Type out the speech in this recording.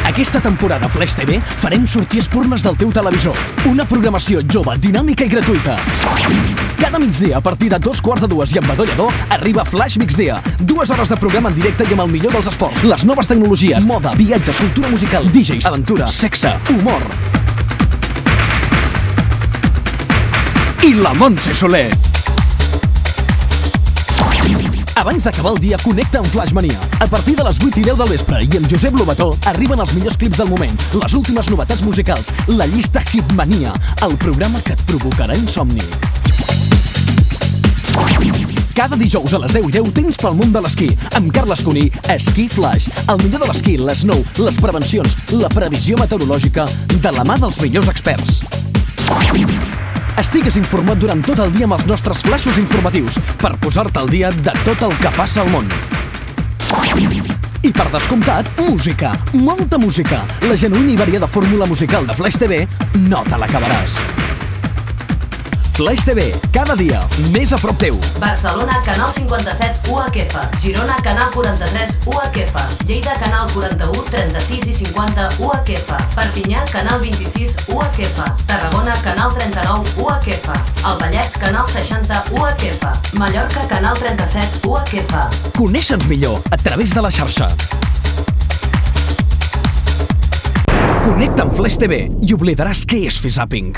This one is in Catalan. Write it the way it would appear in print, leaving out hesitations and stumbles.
Aquesta temporada a Flash TV farem sortir espurnes del teu televisor. Una programació jove, dinàmica i gratuïta. Cada migdia, a partir de 2:15 i amb Badollador, arriba Flash Migdia. 2 hores de programa en directe i amb el millor dels esports, les noves tecnologies, moda, viatges, cultura musical, DJs, aventura, sexe, humor. I la Montse Soler. Abans d'acabar el dia, connecta amb Flash Mania. A partir de les 8:10 del vespre i amb Josep Lobató arriben els millors clips del moment, les últimes novetats musicals, la llista Hitmania, el programa que et provocarà insomni. Cada dijous a les 10:10 tens pel món de l'esquí, amb Carles Cuní, Esquí Flash, el millor de l'esquí, l'snow, les prevencions, la previsió meteorològica, de la mà dels millors experts. Estigues informat durant tot el dia amb els nostres flaixos informatius per posar-te al dia de tot el que passa al món. I per descomptat, música, molta música. La genuïna i variada fórmula musical de Flash TV no te l'acabaràs. Flash TV, cada dia, més a prop teu. Barcelona, canal 57 UHF. Girona, canal 43 UHF. Lleida, canal 41, 36 i 50 UHF. Perpinyà, canal 26 UHF. Tarragona, canal 39 UHF. El Vallès, canal 60 UHF. Mallorca, canal 37 UHF. Coneixe'ns millor a través de la xarxa. Connecta amb Flash TV i oblidaràs què és fer zàping.